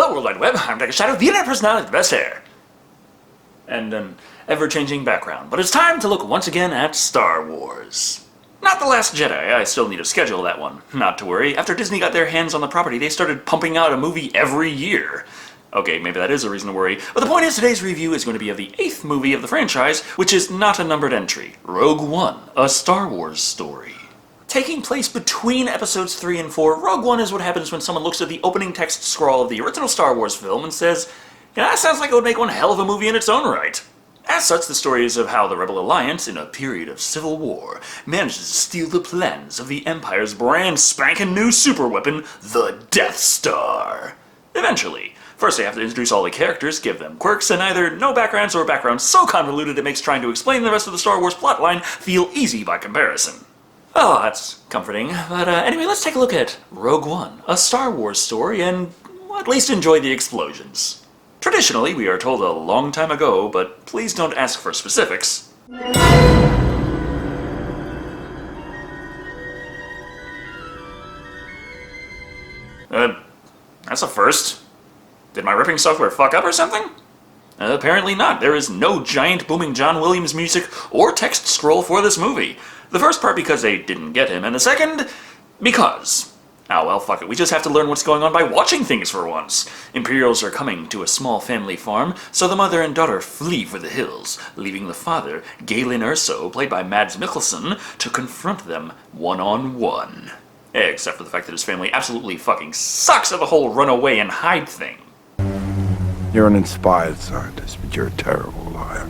Hello, World Wide Web. I'm Dr. Shado, the internet personality with the best hair. And an ever-changing background. But it's time to look once again at Star Wars. Not The Last Jedi. I still need to schedule that one. Not to worry. After Disney got their hands on the property, they started pumping out a movie every year. Okay, maybe that is a reason to worry. But the point is, today's review is going to be of the 8th movie of the franchise, which is not a numbered entry. Rogue One, a Star Wars story. Taking place between episodes 3 and 4, Rogue One is what happens when someone looks at the opening text scroll of the original Star Wars film and says, yeah, that sounds like it would make one hell of a movie in its own right. As such, the story is of how the Rebel Alliance, in a period of civil war, manages to steal the plans of the Empire's brand spanking new superweapon, the Death Star. Eventually. First, they have to introduce all the characters, give them quirks, and either no backgrounds or backgrounds so convoluted it makes trying to explain the rest of the Star Wars plotline feel easy by comparison. Oh, that's comforting. But anyway, let's take a look at Rogue One, a Star Wars story, and at least enjoy the explosions. Traditionally, we are told a long time ago, but please don't ask for specifics. That's a first. Did my ripping software fuck up or something? Apparently not. There is no giant booming John Williams music or text scroll for this movie. The first part because they didn't get him, and the second, because. Oh well, fuck it. We just have to learn what's going on by watching things for once. Imperials are coming to a small family farm, so the mother and daughter flee for the hills, leaving the father, Galen Erso, played by Mads Mikkelsen, to confront them one-on-one. Except for the fact that his family absolutely fucking sucks at the whole run away and hide thing. You're an inspired scientist, but you're a terrible liar.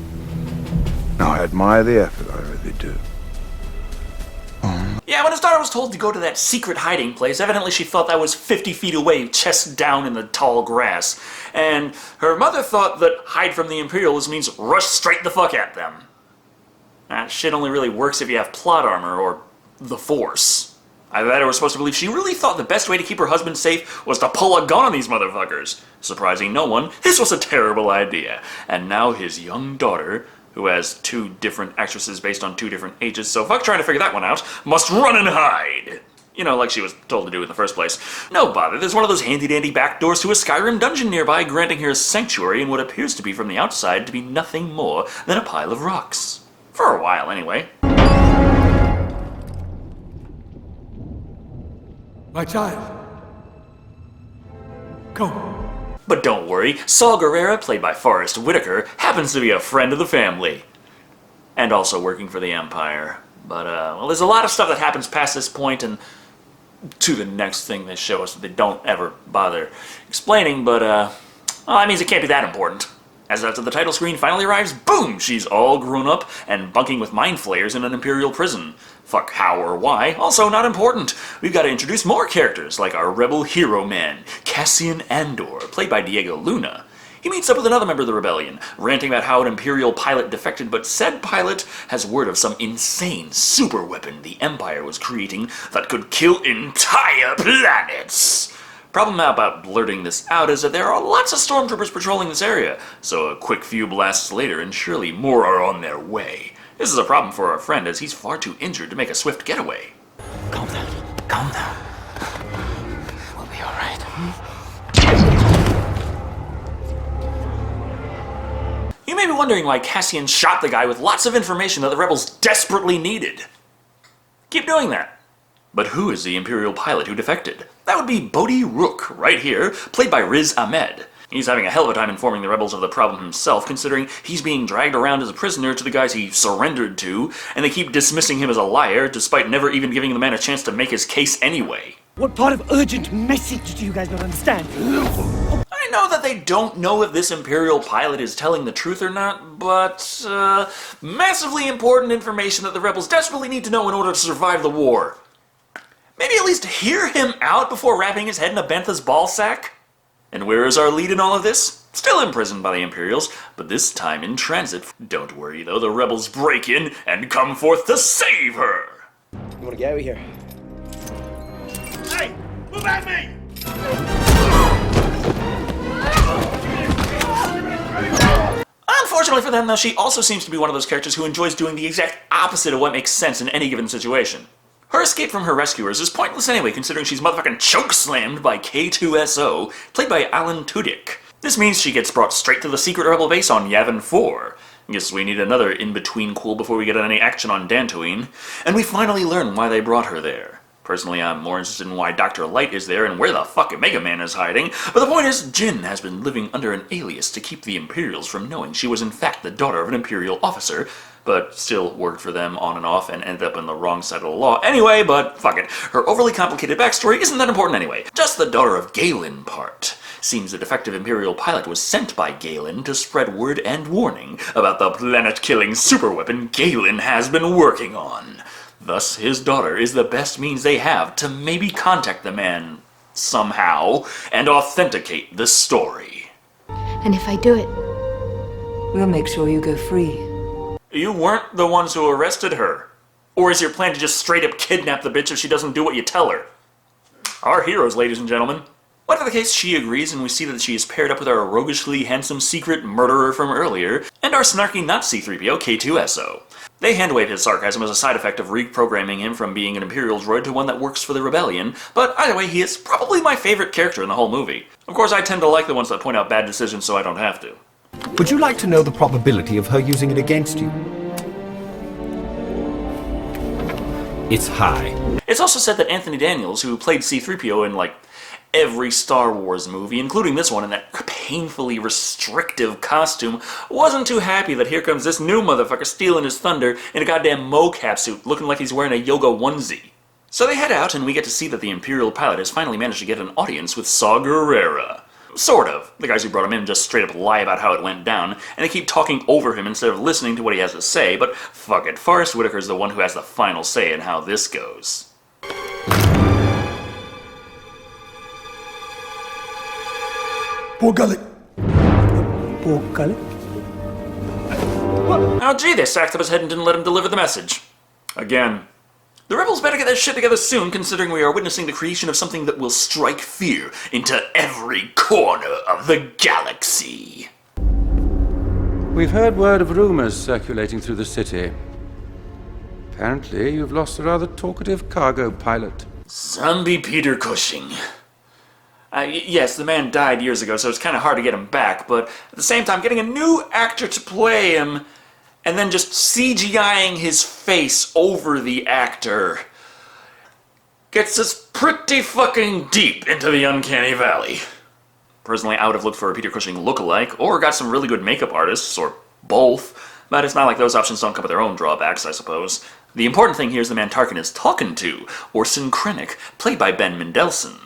Now, I admire the effort, I really do. Yeah, when his daughter was told to go to that secret hiding place, evidently she thought that was 50 feet away, chest down in the tall grass. And her mother thought that hide from the Imperials means rush straight the fuck at them. That shit only really works if you have plot armor or the Force. Either that or we're supposed to believe she really thought the best way to keep her husband safe was to pull a gun on these motherfuckers. Surprising no one, this was a terrible idea. And now his young daughter, who has 2 different actresses based on 2 different ages, so fuck trying to figure that one out, must run and hide! You know, like she was told to do in the first place. No bother, there's one of those handy-dandy back doors to a Skyrim dungeon nearby, granting her a sanctuary in what appears to be from the outside to be nothing more than a pile of rocks. For a while, anyway. My child. Go. But don't worry, Saul Guerrera, played by Forrest Whitaker, happens to be a friend of the family. And also working for the Empire. But, well, there's a lot of stuff that happens past this point and to the next thing they show us that they don't ever bother explaining, but, well, that means it can't be that important. As after the title screen finally arrives, boom! She's all grown up and bunking with mind flayers in an Imperial prison. Fuck how or why, also not important. We've got to introduce more characters, like our rebel hero man, Cassian Andor, played by Diego Luna. He meets up with another member of the rebellion, ranting about how an Imperial pilot defected, but said pilot has word of some insane super weapon the Empire was creating that could kill entire planets. Problem about blurting this out is that there are lots of stormtroopers patrolling this area, so a quick few blasts later and surely more are on their way. This is a problem for our friend as he's far too injured to make a swift getaway. Calm down. Calm down. We'll be alright. You may be wondering why Cassian shot the guy with lots of information that the rebels desperately needed. Keep doing that. But who is the Imperial pilot who defected? That would be Bodhi Rook, right here, played by Riz Ahmed. He's having a hell of a time informing the rebels of the problem himself, considering he's being dragged around as a prisoner to the guys he surrendered to, and they keep dismissing him as a liar, despite never even giving the man a chance to make his case anyway. What part of urgent message do you guys not understand? I know that they don't know if this Imperial pilot is telling the truth or not, but, massively important information that the rebels desperately need to know in order to survive the war. Maybe at least hear him out before wrapping his head in a bantha's ball sack? And where is our lead in all of this? Still imprisoned by the Imperials, but this time in transit. Don't worry though, the rebels break in and come forth to save her! You wanna get out of here? Hey! Move at me! Unfortunately for them though, she also seems to be one of those characters who enjoys doing the exact opposite of what makes sense in any given situation. Her escape from her rescuers is pointless anyway, considering she's motherfucking choke-slammed by K2SO, played by Alan Tudyk. This means she gets brought straight to the secret rebel base on Yavin 4. Guess we need another in-between cool before we get any action on Dantooine. And we finally learn why they brought her there. Personally, I'm more interested in why Dr. Light is there and where the fuck Mega Man is hiding, but the point is, Jin has been living under an alias to keep the Imperials from knowing she was in fact the daughter of an Imperial officer, but still worked for them on and off and ended up on the wrong side of the law anyway, but fuck it. Her overly complicated backstory isn't that important anyway. Just the daughter of Galen part. Seems a defective Imperial pilot was sent by Galen to spread word and warning about the planet-killing superweapon Galen has been working on. Thus, his daughter is the best means they have to maybe contact the man somehow and authenticate the story. And if I do it, We'll make sure you go free. You weren't the ones who arrested her. Or is your plan to just straight up kidnap the bitch if she doesn't do what you tell her? Our heroes, ladies and gentlemen. Whatever the case, she agrees, and we see that she is paired up with our roguishly handsome secret murderer from earlier, and our snarky not C-3PO, K2SO. They handwave his sarcasm as a side effect of reprogramming him from being an Imperial droid to one that works for the Rebellion, but either way, he is probably my favorite character in the whole movie. Of course, I tend to like the ones that point out bad decisions so I don't have to. Would you like to know the probability of her using it against you? It's high. It's also said that Anthony Daniels, who played C-3PO in, like, every Star Wars movie, including this one in that painfully restrictive costume, wasn't too happy that here comes this new motherfucker stealing his thunder in a goddamn mocap suit looking like he's wearing a yoga onesie. So they head out and we get to see that the Imperial pilot has finally managed to get an audience with Saw Gerrera. Sort of. The guys who brought him in just straight up lie about how it went down, and they keep talking over him instead of listening to what he has to say, but fuck it, Forrest Whitaker's the one who has the final say in how this goes. Poor Gullet. Poor Gullet. Oh gee, they sacked up his head and didn't let him deliver the message. Again. The rebels better get their shit together soon, considering we are witnessing the creation of something that will strike fear into every corner of the galaxy. We've heard word of rumors circulating through the city. Apparently, you've lost a rather talkative cargo pilot. Zombie Peter Cushing. Yes, the man died years ago, so it's kind of hard to get him back, but at the same time, getting a new actor to play him and then just CGIing his face over the actor gets us pretty fucking deep into the uncanny valley. Personally, I would have looked for a Peter Cushing lookalike, or got some really good makeup artists, or both, but it's not like those options don't come with their own drawbacks, I suppose. The important thing here is the man Tarkin is talking to, Orson Krennic, played by Ben Mendelsohn.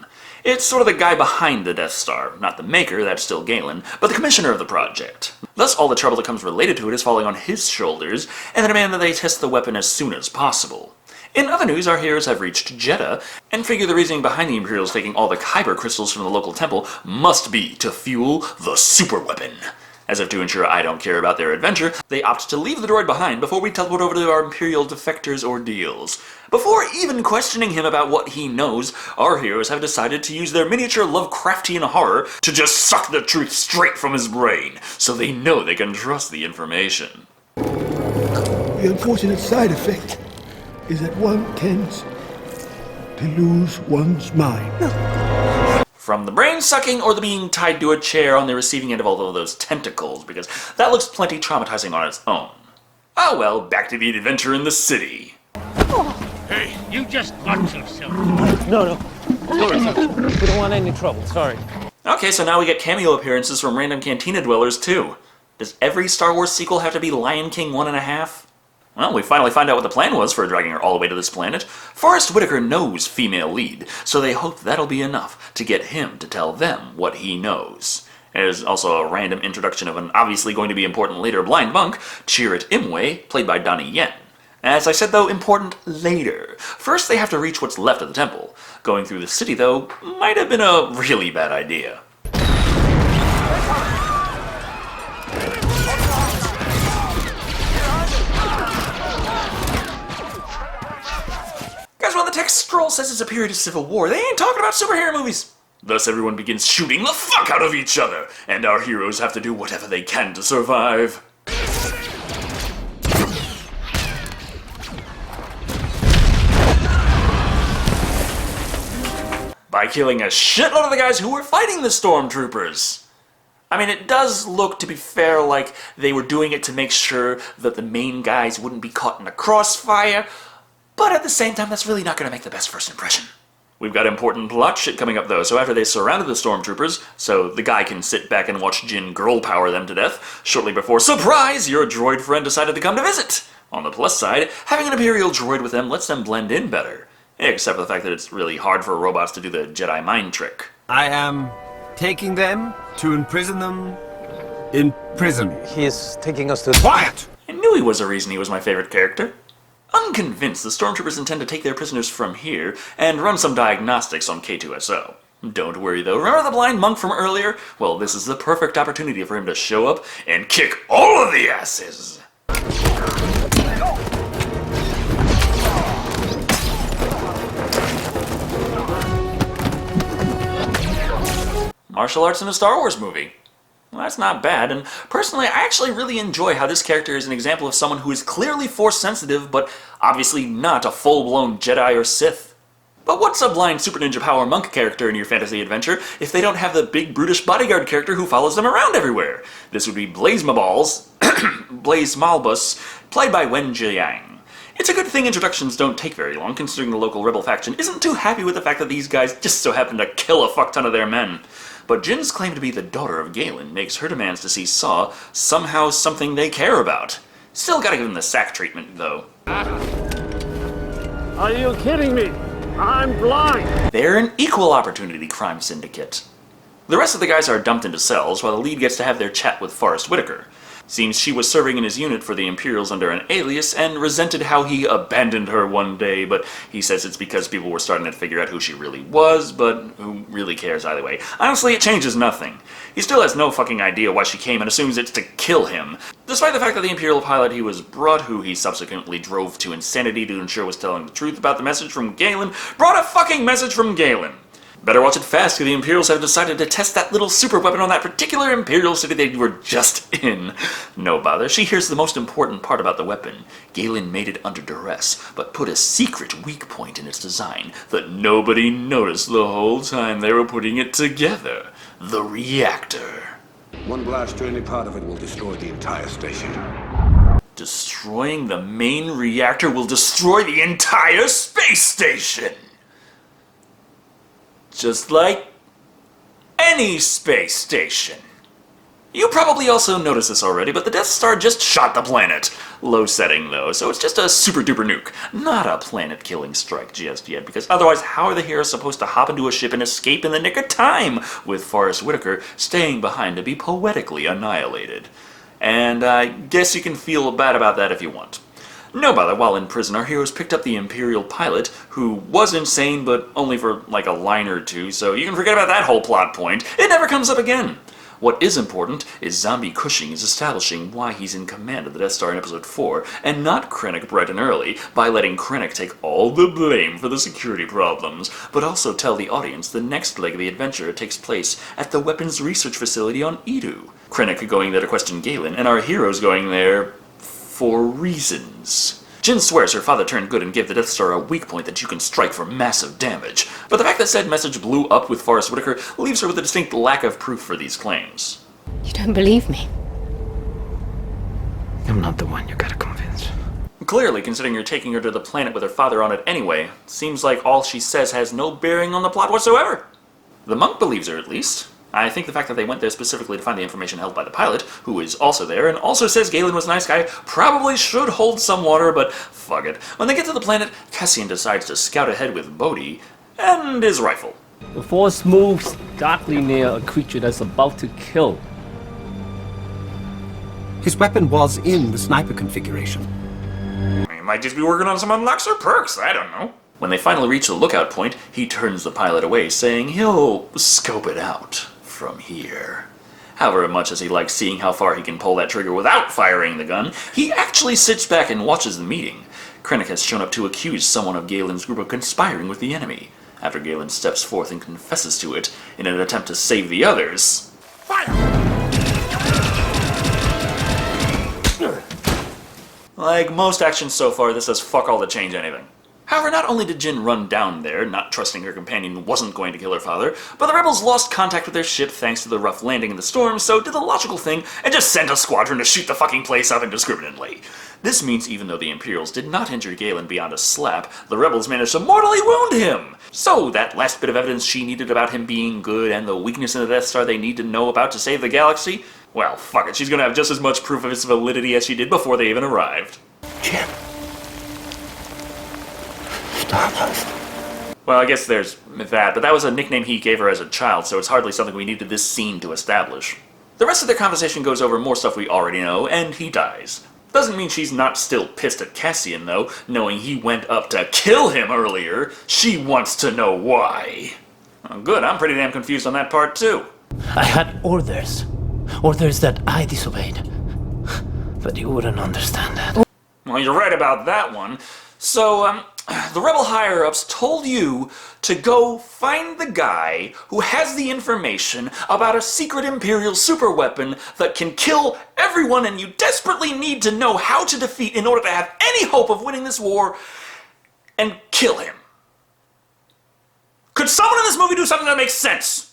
It's sort of the guy behind the Death Star, not the maker, that's still Galen, but the commissioner of the project. Thus, all the trouble that comes related to it is falling on his shoulders, and the demand that they test the weapon as soon as possible. In other news, our heroes have reached Jeddah, and figure the reasoning behind the Imperials taking all the Kyber crystals from the local temple must be to fuel the superweapon. As if to ensure I don't care about their adventure, they opt to leave the droid behind before we teleport over to our Imperial defector's ordeals. Before even questioning him about what he knows, our heroes have decided to use their miniature Lovecraftian horror to just suck the truth straight from his brain, so they know they can trust the information. The unfortunate side effect is that one tends to lose one's mind. From the brain sucking or the being tied to a chair on the receiving end of all of those tentacles, because that looks plenty traumatizing on its own. Oh well, back to the adventure in the city. Hey, you just watch yourself. No. We don't want any trouble, sorry. Okay, so now we get cameo appearances from random Cantina dwellers too. Does every Star Wars sequel have to be Lion King 1.5? Well, we finally find out what the plan was for dragging her all the way to this planet. Forrest Whitaker knows female lead, so they hope that'll be enough to get him to tell them what he knows. There's also a random introduction of an obviously going to be important later blind monk, Chirrut Imwe, played by Donnie Yen. As I said though, important later. First they have to reach what's left of the temple. Going through the city though, might have been a really bad idea. Guys, when the text scroll says it's a period of civil war, they ain't talking about superhero movies. Thus everyone begins shooting the fuck out of each other, and our heroes have to do whatever they can to survive. by killing a shitload of the guys who were fighting the stormtroopers. I mean, it does look, to be fair, like they were doing it to make sure that the main guys wouldn't be caught in a crossfire, but at the same time, that's really not going to make the best first impression. We've got important plot shit coming up though, so after they surrounded the stormtroopers, so the guy can sit back and watch Jin girl power them to death, shortly before, surprise, your droid friend decided to come to visit! On the plus side, having an Imperial droid with them lets them blend in better. Except for the fact that it's really hard for robots to do the Jedi mind trick. I am taking them to imprison them in prison. He's taking us to... Quiet! I knew he was a reason he was my favorite character. Unconvinced, the stormtroopers intend to take their prisoners from here and run some diagnostics on K2SO. Don't worry though, remember the blind monk from earlier? Well, this is the perfect opportunity for him to show up and kick all of the asses! Martial arts in a Star Wars movie. Well, that's not bad, and personally, I actually really enjoy how this character is an example of someone who is clearly Force-sensitive, but obviously not a full-blown Jedi or Sith. But what's a blind Super Ninja Power Monk character in your fantasy adventure if they don't have the big brutish bodyguard character who follows them around everywhere? This would be Blaze Malbus, played by Wen Jiang. It's a good thing introductions don't take very long, considering the local rebel faction isn't too happy with the fact that these guys just so happen to kill a fuck ton of their men. But Jin's claim to be the daughter of Galen makes her demands to see Saw somehow something they care about. Still gotta give him the sack treatment, though. Are you kidding me? I'm blind! They're an equal opportunity crime syndicate. The rest of the guys are dumped into cells, while the lead gets to have their chat with Forrest Whitaker. Seems she was serving in his unit for the Imperials under an alias and resented how he abandoned her one day, but he says it's because people were starting to figure out who she really was, but who really cares either way. Honestly, it changes nothing. He still has no fucking idea why she came and assumes it's to kill him, despite the fact that the Imperial pilot he was brought, who he subsequently drove to insanity to ensure was telling the truth about the message from Galen, brought a fucking message from Galen. Better watch it fast, because the Imperials have decided to test that little super weapon on that particular Imperial city they were just in. No bother, she hears the most important part about the weapon. Galen made it under duress, but put a secret weak point in its design that nobody noticed the whole time they were putting it together. The reactor. One blast to any part of it will destroy the entire station. Destroying the main reactor will destroy the entire space station! Just like any space station. You probably also noticed this already, but the Death Star just shot the planet. Low setting though, so it's just a super duper nuke, not a planet-killing strike just yet, because otherwise how are the heroes supposed to hop into a ship and escape in the nick of time, with Forrest Whitaker staying behind to be poetically annihilated? And I guess you can feel bad about that if you want. No bother, while in prison, our heroes picked up the Imperial pilot, who was insane, but only for like a line or two, so you can forget about that whole plot point. It never comes up again. What is important is Zombie Cushing is establishing why he's in command of the Death Star in Episode 4, and not Krennic bright and early, by letting Krennic take all the blame for the security problems, but also tell the audience the next leg of the adventure takes place at the weapons research facility on Edu. Krennic going there to question Galen, and our heroes going there for reasons. Jin swears her father turned good and gave the Death Star a weak point that you can strike for massive damage, but the fact that said message blew up with Forrest Whitaker leaves her with a distinct lack of proof for these claims. You don't believe me? I'm not the one you gotta convince. Clearly, considering you're taking her to the planet with her father on it anyway, seems like all she says has no bearing on the plot whatsoever. The monk believes her, at least. I think the fact that they went there specifically to find the information held by the pilot, who is also there, and also says Galen was a nice guy, probably should hold some water, but fuck it. When they get to the planet, Cassian decides to scout ahead with Bodhi and his rifle. The Force moves darkly near a creature that's about to kill. His weapon was in the sniper configuration. He might just be working on some unlocks or perks, I don't know. When they finally reach the lookout point, he turns the pilot away, saying he'll scope it out from here. However much as he likes seeing how far he can pull that trigger without firing the gun, he actually sits back and watches the meeting. Krennic has shown up to accuse someone of Galen's group of conspiring with the enemy. After Galen steps forth and confesses to it in an attempt to save the others... Fire! Like most actions so far, this does fuck all to change anything. However, not only did Jin run down there, not trusting her companion wasn't going to kill her father, but the rebels lost contact with their ship thanks to the rough landing in the storm, so did the logical thing and just sent a squadron to shoot the fucking place up indiscriminately. This means even though the Imperials did not injure Galen beyond a slap, the rebels managed to mortally wound him! So that last bit of evidence she needed about him being good and the weakness in the Death Star they need to know about to save the galaxy, well, fuck it, she's gonna have just as much proof of its validity as she did before they even arrived. Jim. Stardust. Well, I guess there's that, but that was a nickname he gave her as a child, so it's hardly something we needed this scene to establish. The rest of their conversation goes over more stuff we already know, and he dies. Doesn't mean she's not still pissed at Cassian, though, knowing he went up to kill him earlier. She wants to know why. Oh, good, I'm pretty damn confused on that part, too. I had orders. Orders that I disobeyed. But you wouldn't understand that. Well, you're right about that one. So, the rebel higher-ups told you to go find the guy who has the information about a secret Imperial superweapon that can kill everyone and you desperately need to know how to defeat in order to have any hope of winning this war, and kill him. Could someone in this movie do something that makes sense?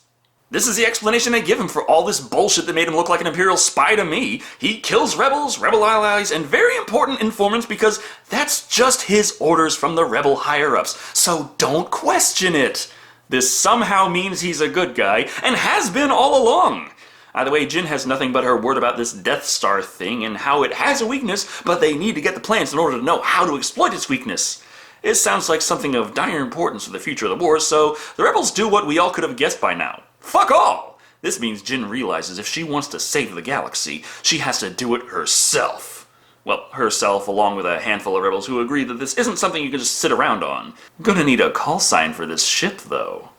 This is the explanation they give him for all this bullshit that made him look like an Imperial spy to me. He kills rebels, rebel allies, and very important informants because that's just his orders from the rebel higher-ups, so don't question it. This somehow means he's a good guy, and has been all along. Either way, Jin has nothing but her word about this Death Star thing and how it has a weakness, but they need to get the plans in order to know how to exploit its weakness. It sounds like something of dire importance for the future of the war, so the rebels do what we all could have guessed by now. Fuck all! This means Jin realizes if she wants to save the galaxy, she has to do it herself. Well, herself along with a handful of rebels who agree that this isn't something you can just sit around on. Gonna need a call sign for this ship, though.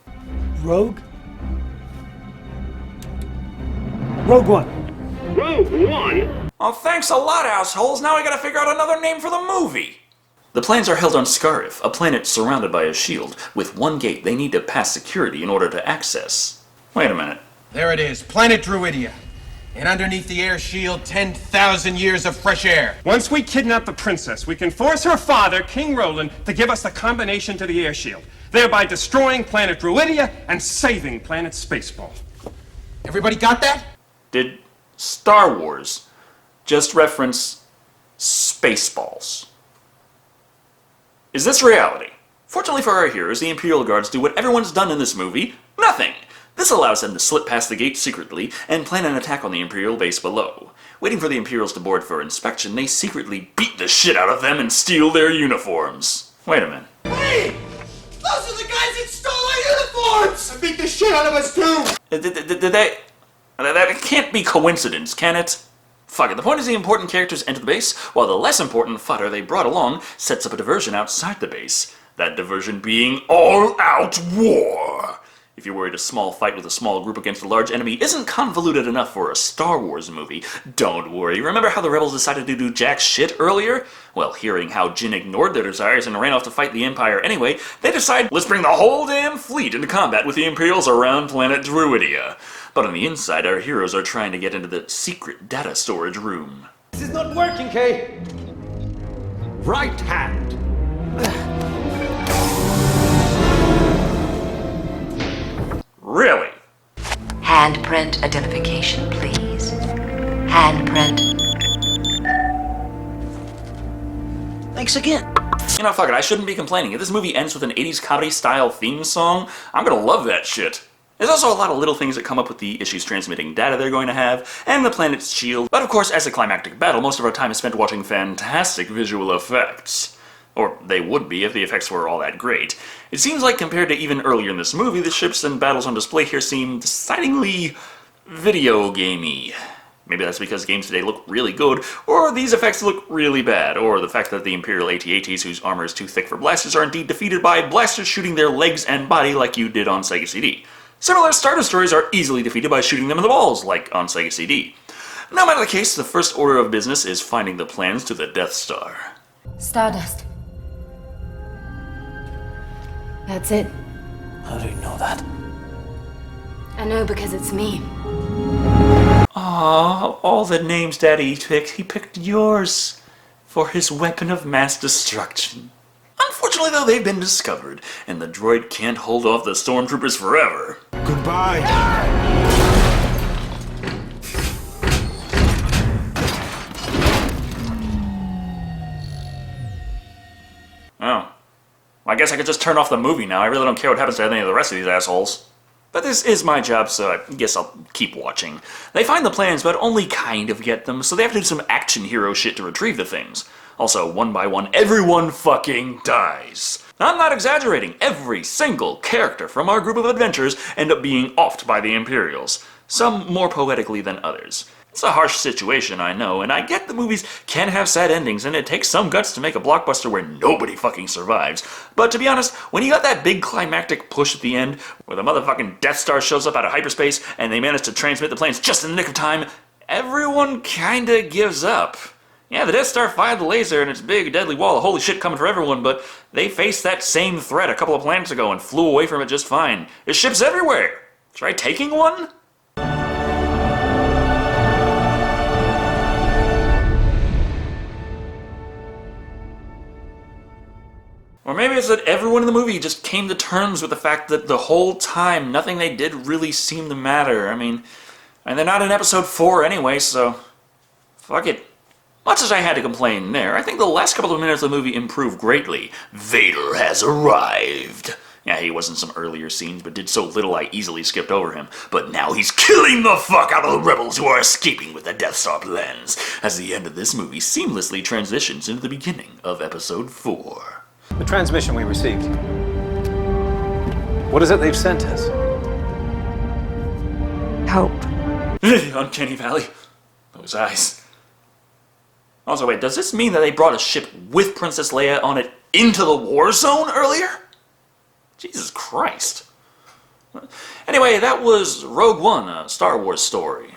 Rogue? Rogue One. Rogue One? Oh, thanks a lot, assholes! Now I gotta figure out another name for the movie! The plans are held on Scarif, a planet surrounded by a shield, with one gate they need to pass security in order to access. Wait a minute. There it is, planet Druidia. And underneath the air shield, 10,000 years of fresh air. Once we kidnap the princess, we can force her father, King Roland, to give us the combination to the air shield, thereby destroying planet Druidia and saving planet Spaceball. Everybody got that? Did Star Wars just reference Spaceballs? Is this reality? Fortunately for our heroes, the Imperial Guards do what everyone's done in this movie, nothing. This allows them to slip past the gate secretly and plan an attack on the Imperial base below. Waiting for the Imperials to board for inspection, they secretly beat the shit out of them and steal their uniforms. Wait a minute. Hey! Those are the guys that stole our uniforms! And beat the shit out of us too! Did they... That can't be coincidence, can it? Fuck it, the point is the important characters enter the base, while the less important fodder they brought along sets up a diversion outside the base. That diversion being all-out war! If you're worried a small fight with a small group against a large enemy isn't convoluted enough for a Star Wars movie, don't worry. Remember how the rebels decided to do jack shit earlier? Well, hearing how Jin ignored their desires and ran off to fight the Empire anyway, they decide, let's bring the whole damn fleet into combat with the Imperials around planet Druidia. But on the inside, our heroes are trying to get into the secret data storage room. This is not working, Kay! Right hand. Really? Handprint identification, please. Handprint. Thanks again. You know, fuck it, I shouldn't be complaining. If this movie ends with an 80s comedy-style theme song, I'm gonna love that shit. There's also a lot of little things that come up with the issues transmitting data they're going to have, and the planet's shield. But of course, as a climactic battle, most of our time is spent watching fantastic visual effects. Or they would be if the effects were all that great. It seems like compared to even earlier in this movie, the ships and battles on display here seem decidedly video gamey. Maybe that's because games today look really good, or these effects look really bad, or the fact that the Imperial AT-ATs whose armor is too thick for blasters are indeed defeated by blasters shooting their legs and body like you did on Sega CD. Similar Star Destroyers are easily defeated by shooting them in the balls, like on Sega CD. No matter the case, the first order of business is finding the plans to the Death Star. Stardust. That's it. How do you know that? I know because it's me. Aww, all the names Daddy picked, he picked yours for his weapon of mass destruction. Unfortunately, Unfortunately, though, they've been discovered, and the droid can't hold off the stormtroopers forever. Goodbye. Oh. Well, I guess I could just turn off the movie now. I really don't care what happens to any of the rest of these assholes. But this is my job, so I guess I'll keep watching. They find the plans, but only kind of get them, so they have to do some action hero shit to retrieve the things. Also, one by one, everyone fucking dies. I'm not exaggerating. Every single character from our group of adventurers end up being offed by the Imperials. Some more poetically than others. It's a harsh situation, I know, and I get that movies can have sad endings, and it takes some guts to make a blockbuster where nobody fucking survives. But to be honest, when you got that big climactic push at the end, where the motherfucking Death Star shows up out of hyperspace, and they manage to transmit the planes just in the nick of time, everyone kinda gives up. Yeah, the Death Star fired the laser and its big deadly wall of holy shit coming for everyone, but they faced that same threat a couple of planets ago and flew away from it just fine. There's ships everywhere. Try taking one? Or maybe it's that everyone in the movie just came to terms with the fact that the whole time nothing they did really seemed to matter. I mean, and they're not in episode 4 anyway, so fuck it. Much as I had to complain there, I think the last couple of minutes of the movie improved greatly. Vader has arrived. Yeah, he was in some earlier scenes, but did so little I easily skipped over him. But now he's killing the fuck out of the rebels who are escaping with the Death Star plans, as the end of this movie seamlessly transitions into the beginning of episode 4. The transmission we received. What is it they've sent us? Hope. Uncanny Valley. Those eyes. Also, wait, does this mean that they brought a ship with Princess Leia on it into the war zone earlier? Jesus Christ. Anyway, that was Rogue One, a Star Wars story.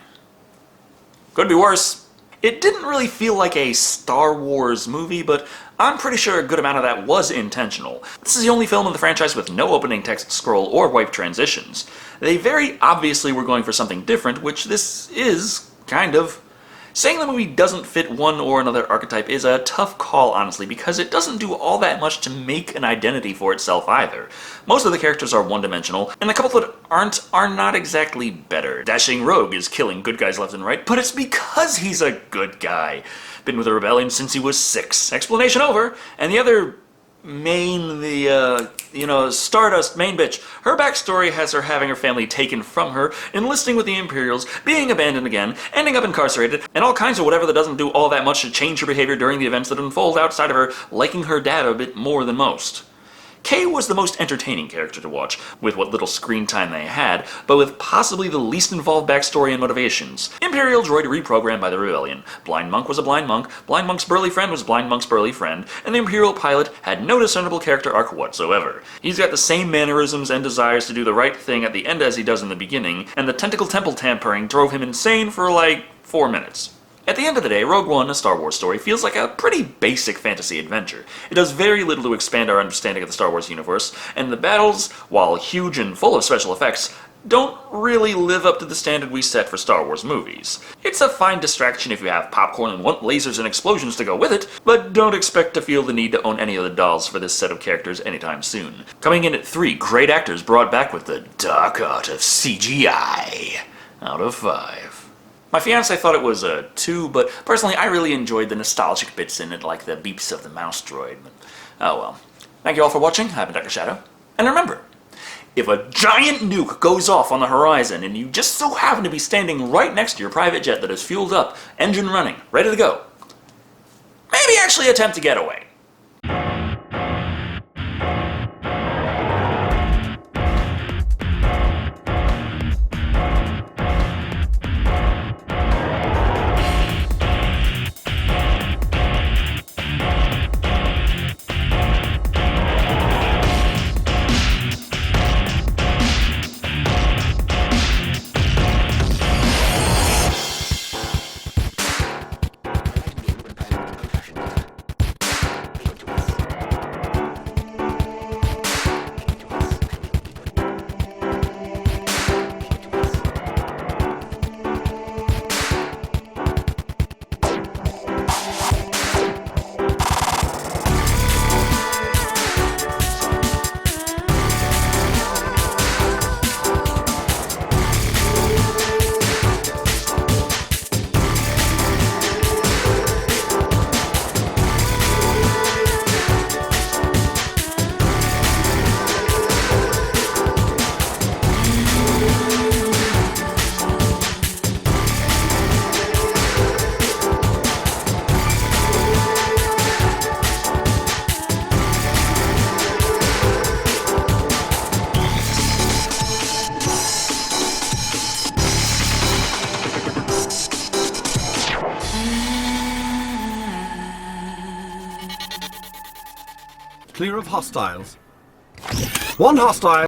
Could be worse. It didn't really feel like a Star Wars movie, but I'm pretty sure a good amount of that was intentional. This is the only film in the franchise with no opening text scroll or wipe transitions. They very obviously were going for something different, which this is, kind of. Saying the movie doesn't fit one or another archetype is a tough call, honestly, because it doesn't do all that much to make an identity for itself either. Most of the characters are one-dimensional, and the couple that aren't are not exactly better. Dashing Rogue is killing good guys left and right, but it's because he's a good guy. Been with the rebellion since he was 6. Explanation over. And the other main, Stardust main bitch, her backstory has her having her family taken from her, enlisting with the Imperials, being abandoned again, ending up incarcerated, and all kinds of whatever that doesn't do all that much to change her behavior during the events that unfold outside of her liking her dad a bit more than most. Kay was the most entertaining character to watch, with what little screen time they had, but with possibly the least involved backstory and motivations. Imperial droid reprogrammed by the Rebellion. Blind Monk was a blind monk, Blind Monk's burly friend was Blind Monk's burly friend, and the Imperial pilot had no discernible character arc whatsoever. He's got the same mannerisms and desires to do the right thing at the end as he does in the beginning, and the tentacle temple tampering drove him insane for like 4 minutes. At the end of the day, Rogue One, a Star Wars story, feels like a pretty basic fantasy adventure. It does very little to expand our understanding of the Star Wars universe, and the battles, while huge and full of special effects, don't really live up to the standard we set for Star Wars movies. It's a fine distraction if you have popcorn and want lasers and explosions to go with it, but don't expect to feel the need to own any of the dolls for this set of characters anytime soon. Coming in at 3 great actors brought back with the dark art of CGI out of 5. My fiancé thought it was a 2, but personally I really enjoyed the nostalgic bits in it, like the beeps of the mouse droid. But, oh well. Thank you all for watching. I've been Dr. Shado. And remember, if a giant nuke goes off on the horizon and you just so happen to be standing right next to your private jet that is fueled up, engine running, ready to go, maybe actually attempt to get away. Clear of hostiles. One hostile.